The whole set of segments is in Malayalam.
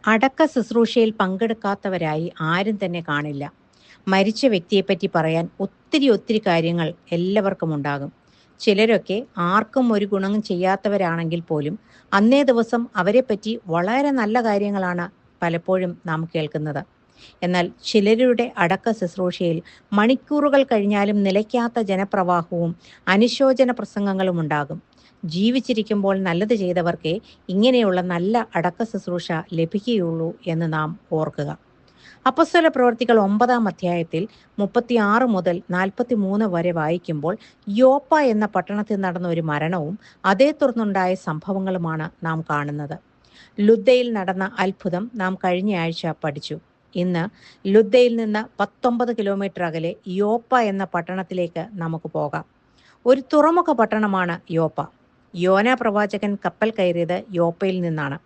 അടക്ക ശുശ്രൂഷയിൽ പങ്കെടുക്കാത്തവരായി ആരും തന്നെ കാണില്ല. മരിച്ച വ്യക്തിയെപ്പറ്റി പറയാൻ ഒത്തിരി ഒത്തിരി കാര്യങ്ങൾ എല്ലാവർക്കും ഉണ്ടാകും. ചിലരൊക്കെ ആർക്കും ഒരു ഗുണം ചെയ്യാത്തവരാണെങ്കിൽ പോലും അന്നേ ദിവസം അവരെപ്പറ്റി വളരെ നല്ല കാര്യങ്ങളാണ് പലപ്പോഴും നാം കേൾക്കുന്നത്. എന്നാൽ ചിലരുടെ അടക്ക ശുശ്രൂഷയിൽ മണിക്കൂറുകൾ കഴിഞ്ഞാലും നിലയ്ക്കാത്ത ജനപ്രവാഹവും അനുശോചന പ്രസംഗങ്ങളും ഉണ്ടാകും. ജീവിച്ചിരിക്കുമ്പോൾ നല്ലത് ചെയ്തവർക്കേ ഇങ്ങനെയുള്ള നല്ല അടക്ക ശുശ്രൂഷ ലഭിക്കുകയുള്ളൂ എന്ന് നാം ഓർക്കുക. അപ്പോസ്തല പ്രവർത്തികൾ 9-ാം അധ്യായത്തിൽ 36 മുതൽ 43 വരെ വായിക്കുമ്പോൾ യോപ്പ എന്ന പട്ടണത്തിൽ നടന്ന ഒരു മരണവും അതേ തുടർന്നുണ്ടായ സംഭവങ്ങളുമാണ് നാം കാണുന്നത്. ലുദ്ദയിൽ നടന്ന അത്ഭുതം നാം കഴിഞ്ഞ ആഴ്ച പഠിച്ചു. ഇന്ന് ലുദ്ദയിൽ നിന്ന് 19 കിലോമീറ്റർ അകലെ യോപ്പ എന്ന പട്ടണത്തിലേക്ക് നമുക്ക് പോകാം. ഒരു തുറമുഖ പട്ടണമാണ് യോപ്പ. യോന പ്രവാചകൻ കപ്പൽ കയറിയത് യോപ്പയിൽ നിന്നാണ്.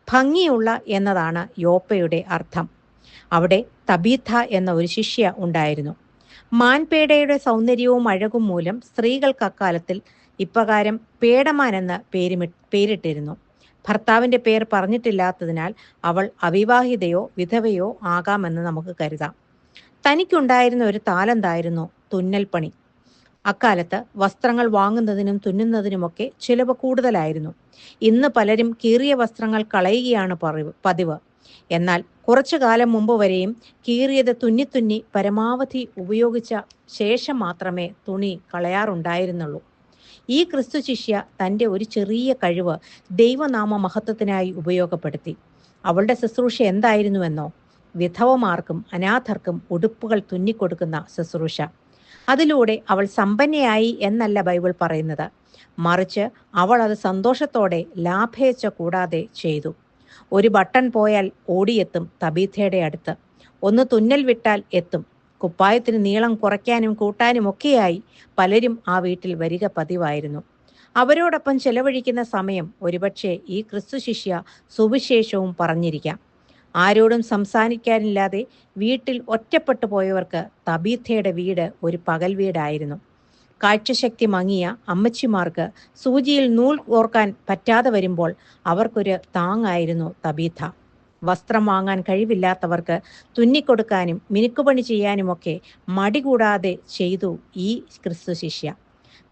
ഭംഗിയുള്ള എന്നതാണ് യോപ്പയുടെ അർത്ഥം. അവിടെ തബീഥ എന്ന ഒരു ശിഷ്യ ഉണ്ടായിരുന്നു. മാൻപേടയുടെ സൗന്ദര്യവും അഴകും മൂലം സ്ത്രീകൾക്ക് അക്കാലത്തിൽ ഇപ്രകാരം പേടമാൻ എന്ന് പേരിട്ടിരുന്നു. ഭർത്താവിൻ്റെ പേർ പറഞ്ഞിട്ടില്ലാത്തതിനാൽ അവൾ അവിവാഹിതയോ വിധവയോ ആകാമെന്ന് നമുക്ക് കരുതാം. തനിക്കുണ്ടായിരുന്ന ഒരു താലന്തായിരുന്നു തുന്നൽപ്പണി. അക്കാലത്ത് വസ്ത്രങ്ങൾ വാങ്ങുന്നതിനും തുന്നുന്നതിനുമൊക്കെ ചിലവ് കൂടുതലായിരുന്നു. ഇന്ന് പലരും കീറിയ വസ്ത്രങ്ങൾ കളയുകയാണ് പതിവ്. എന്നാൽ കുറച്ചു കാലം മുമ്പ് വരെയും കീറിയത് തുന്നി പരമാവധി ഉപയോഗിച്ച ശേഷം മാത്രമേ തുണി കളയാറുണ്ടായിരുന്നുള്ളൂ. ഈ ക്രിസ്തു ശിഷ്യ തൻ്റെ ഒരു ചെറിയ കഴിവ് ദൈവനാമ മഹത്വത്തിനായി ഉപയോഗപ്പെടുത്തി. അവളുടെ ശുശ്രൂഷ എന്തായിരുന്നുവെന്നോ? വിധവമാർക്കും അനാഥർക്കും ഉടുപ്പുകൾ തുന്നിക്കൊടുക്കുന്ന ശുശ്രൂഷ. അതിലൂടെ അവൾ സമ്പന്നയായി എന്നല്ല ബൈബിൾ പറയുന്നത്, മറിച്ച് അവൾ അത് സന്തോഷത്തോടെ ലാഭേച്ഛ കൂടാതെ ചെയ്തു. ഒരു ബട്ടൺ പോയാൽ ഓടിയെത്തും തബീഥയുടെ അടുത്ത്. ഒന്ന് തുന്നൽ വിട്ടാൽ എത്തും. കുപ്പായത്തിന് നീളം കുറയ്ക്കാനും കൂട്ടാനും ഒക്കെയായി പലരും ആ വീട്ടിൽ വരിക പതിവായിരുന്നു. അവരോടൊപ്പം ചെലവഴിക്കുന്ന സമയം ഒരുപക്ഷെ ഈ ക്രിസ്തു ശിഷ്യ സുവിശേഷവും പറഞ്ഞിരിക്കാം. ആരോടും സംസാരിക്കാനില്ലാതെ വീട്ടിൽ ഒറ്റപ്പെട്ടു പോയവർക്ക് തബീഥയുടെ വീട് ഒരു പകൽ വീടായിരുന്നു. കാഴ്ചശക്തി മങ്ങിയ അമ്മച്ചിമാർക്ക് സൂചിയിൽ നൂൽ ഓർക്കാൻ പറ്റാതെ വരുമ്പോൾ അവർക്കൊരു താങ്ങായിരുന്നു തബീഥ. വസ്ത്രം വാങ്ങാൻ കഴിവില്ലാത്തവർക്ക് തുന്നിക്കൊടുക്കാനും മിനുക്കുപണി ചെയ്യാനുമൊക്കെ മടി കൂടാതെ ചെയ്തു ഈ ക്രിസ്തു ശിഷ്യ.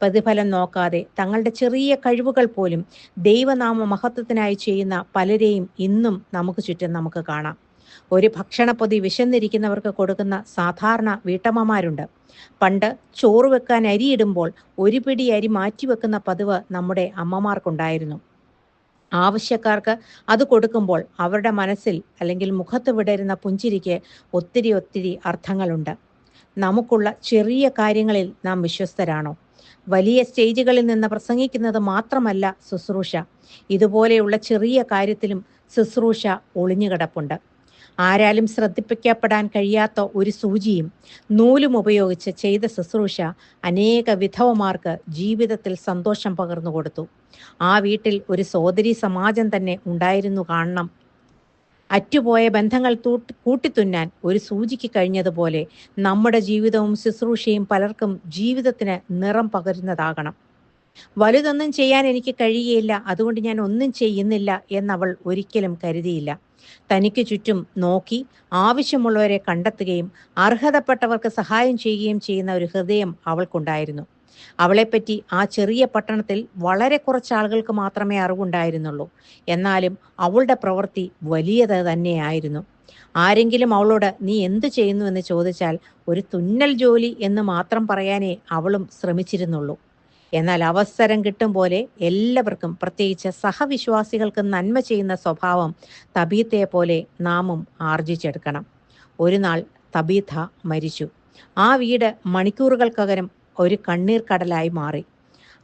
പ്രതിഫലം നോക്കാതെ തങ്ങളുടെ ചെറിയ കഴിവുകൾ പോലും ദൈവനാമ മഹത്വത്തിനായി ചെയ്യുന്ന പലരെയും ഇന്നും നമുക്ക് ചുറ്റും നമുക്ക് കാണാം. ഒരു ഭക്ഷണപ്പൊതി വിശന്നിരിക്കുന്നവർക്ക് കൊടുക്കുന്ന സാധാരണ വീട്ടമ്മമാരുണ്ട്. പണ്ട് ചോറ് വെക്കാൻ അരിയിടുമ്പോൾ ഒരു പിടി അരി മാറ്റിവെക്കുന്ന പതിവ് നമ്മുടെ അമ്മമാർക്കുണ്ടായിരുന്നു. ആവശ്യക്കാർക്ക് അത് കൊടുക്കുമ്പോൾ അവരുടെ മനസ്സിൽ അല്ലെങ്കിൽ മുഖത്ത് വിടരുന്ന പുഞ്ചിരിക്ക് ഒത്തിരി ഒത്തിരി അർത്ഥങ്ങളുണ്ട്. നമുക്കുള്ള ചെറിയ കാര്യങ്ങളിൽ നാം വിശ്വസ്തരാണോ? വലിയ സ്റ്റേജുകളിൽ നിന്ന് പ്രസംഗിക്കുന്നത് മാത്രമല്ല ശുശ്രൂഷ. ഇതുപോലെയുള്ള ചെറിയ കാര്യത്തിലും ശുശ്രൂഷ ഒളിഞ്ഞുകിടപ്പുണ്ട്. ആരാലും ശ്രദ്ധിപ്പിക്കപ്പെടാൻ കഴിയാത്ത ഒരു സൂചിയും നൂലും ഉപയോഗിച്ച് ചെയ്ത ശുശ്രൂഷ അനേക വിധവമാർക്ക് ജീവിതത്തിൽ സന്തോഷം പകർന്നു കൊടുത്തു. ആ വീട്ടിൽ ഒരു സോദരി സമാജം തന്നെ ഉണ്ടായിരുന്നു കാണണം. അറ്റുപോയ ബന്ധങ്ങൾ കൂട്ടിത്തുന്നാൻ ഒരു സൂചിക്ക് കഴിഞ്ഞതുപോലെ നമ്മുടെ ജീവിതവും ശുശ്രൂഷയും പലർക്കും ജീവിതത്തിന് നിറം പകരുന്നതാകണം. വലുതൊന്നും ചെയ്യാൻ എനിക്ക് കഴിയുകയില്ല, അതുകൊണ്ട് ഞാൻ ഒന്നും ചെയ്യുന്നില്ല എന്നവൾ ഒരിക്കലും കരുതിയില്ല. തനിക്ക് ചുറ്റും നോക്കി ആവശ്യമുള്ളവരെ കണ്ടെത്തുകയും അർഹതപ്പെട്ടവർക്ക് സഹായം ചെയ്യുകയും ചെയ്യുന്ന ഒരു ഹൃദയം അവൾക്കുണ്ടായിരുന്നു. അവളെപ്പറ്റി ആ ചെറിയ പട്ടണത്തിൽ വളരെ കുറച്ച് ആളുകൾക്ക് മാത്രമേ അറിവുണ്ടായിരുന്നുള്ളൂ. എന്നാലും അവളുടെ പ്രവൃത്തി വലിയത് തന്നെയായിരുന്നു. ആരെങ്കിലും അവളോട് നീ എന്തു ചെയ്യുന്നു എന്ന് ചോദിച്ചാൽ ഒരു തുന്നൽ ജോലി എന്ന് മാത്രം പറയാനേ അവളും ശ്രമിച്ചിരുന്നുള്ളൂ. എന്നാൽ അവസരം കിട്ടും പോലെ എല്ലാവർക്കും, പ്രത്യേകിച്ച് സഹവിശ്വാസികൾക്ക് നന്മ ചെയ്യുന്ന സ്വഭാവം തബീഥയെ പോലെ നാമും ആർജിച്ചെടുക്കണം. ഒരു നാൾ തബീഥ മരിച്ചു. ആ വീട് മണിക്കൂറുകൾക്കകം ഒരു കണ്ണീർ കടലായി മാറി.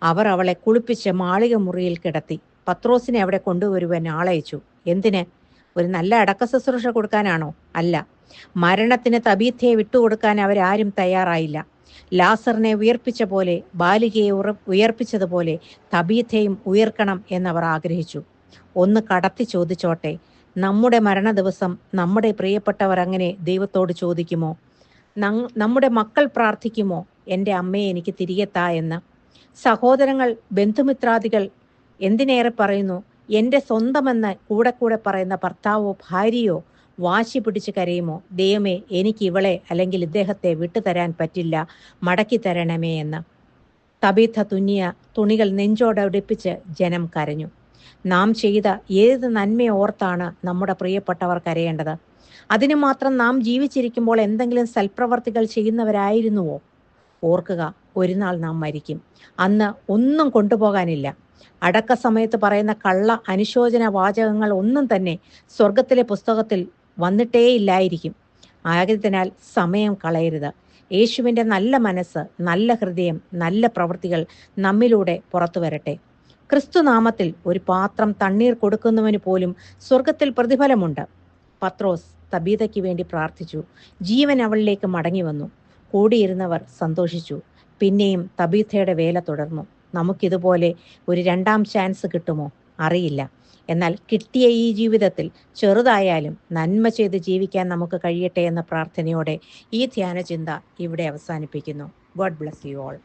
അവർ അവളെ കുളിപ്പിച്ച് മാളിക മുറിയിൽ കിടത്തി. പത്രോസിനെ അവിടെ കൊണ്ടുവരുവാൻ ആളയച്ചു. എന്തിന്? ഒരു നല്ല അടക്ക ശുശ്രൂഷ കൊടുക്കാനാണോ? അല്ല. മരണത്തിന് തബീഥയെ വിട്ടുകൊടുക്കാൻ അവരാരും തയ്യാറായില്ല. ലാസറിനെ ഉയർപ്പിച്ച പോലെ, ബാലികയെ ഉയർപ്പിച്ചതുപോലെ തബീഥയും ഉയർക്കണം എന്നവർ ആഗ്രഹിച്ചു. ഒന്ന് കടത്തി ചോദിച്ചോട്ടെ, നമ്മുടെ മരണ ദിവസം നമ്മുടെ പ്രിയപ്പെട്ടവർ അങ്ങനെ ദൈവത്തോട് ചോദിക്കുമോ? നമ്മുടെ മക്കൾ പ്രാർത്ഥിക്കുമോ, എൻ്റെ അമ്മയെ എനിക്ക് തിരികെ താ എന്ന്? സഹോദരങ്ങൾ, ബന്ധുമിത്രാദികൾ, എന്തിനേറെ പറയുന്നു, എൻ്റെ സ്വന്തമെന്ന് കൂടെ കൂടെ പറയുന്ന ഭർത്താവോ ഭാര്യയോ വാശി പിടിച്ച് കരയുമോ, ദൈവമേ എനിക്ക് ഇവളെ അല്ലെങ്കിൽ ഇദ്ദേഹത്തെ വിട്ടുതരാൻ പറ്റില്ല, മടക്കി തരണമേ എന്ന്. തബീഥ തുന്നിയ തുണികൾ നെഞ്ചോടടുപ്പിച്ച് ജനം കരഞ്ഞു. നാം ചെയ്ത ഏത് നന്മയെ ഓർത്താണ് നമ്മുടെ പ്രിയപ്പെട്ടവർ കരയേണ്ടത്? അതിനു മാത്രം നാം ജീവിച്ചിരിക്കുമ്പോൾ എന്തെങ്കിലും സൽപ്രവർത്തികൾ ചെയ്യുന്നവരായിരുന്നുവോ? ഓർക്കുക, ഒരു നാൾ നാം മരിക്കും. അന്ന് ഒന്നും കൊണ്ടുപോകാനില്ല. അടക്ക സമയത്ത് പറയുന്ന കള്ള അനുശോചന വാചകങ്ങൾ ഒന്നും തന്നെ സ്വർഗത്തിലെ പുസ്തകത്തിൽ വന്നിട്ടേയില്ലായിരിക്കും. ആയതിനാൽ സമയം കളയരുത്. യേശുവിൻ്റെ നല്ല മനസ്സ്, നല്ല ഹൃദയം, നല്ല പ്രവൃത്തികൾ നമ്മിലൂടെ പുറത്തു വരട്ടെ. ക്രിസ്തുനാമത്തിൽ ഒരു പാത്രം തണ്ണീർ കൊടുക്കുന്നവന് പോലും സ്വർഗത്തിൽ പ്രതിഫലമുണ്ട്. പത്രോസ് തബീതയ്ക്ക് വേണ്ടി പ്രാർത്ഥിച്ചു. ജീവൻ അവളിലേക്ക് മടങ്ങി വന്നു. കൂടിയിരുന്നവർ സന്തോഷിച്ചു. പിന്നെയും തബീഥയുടെ വേല തുടർന്നു. നമുക്കിതുപോലെ ഒരു രണ്ടാം ചാൻസ് കിട്ടുമോ? അറിയില്ല. എന്നാൽ കിട്ടിയ ഈ ജീവിതത്തിൽ ചെറുതായാലും നന്മ ചെയ്ത് ജീവിക്കാൻ നമുക്ക് കഴിയട്ടെ എന്ന പ്രാർത്ഥനയോടെ ഈ ധ്യാന ചിന്ത ഇവിടെ അവസാനിപ്പിക്കുന്നു. God bless you all.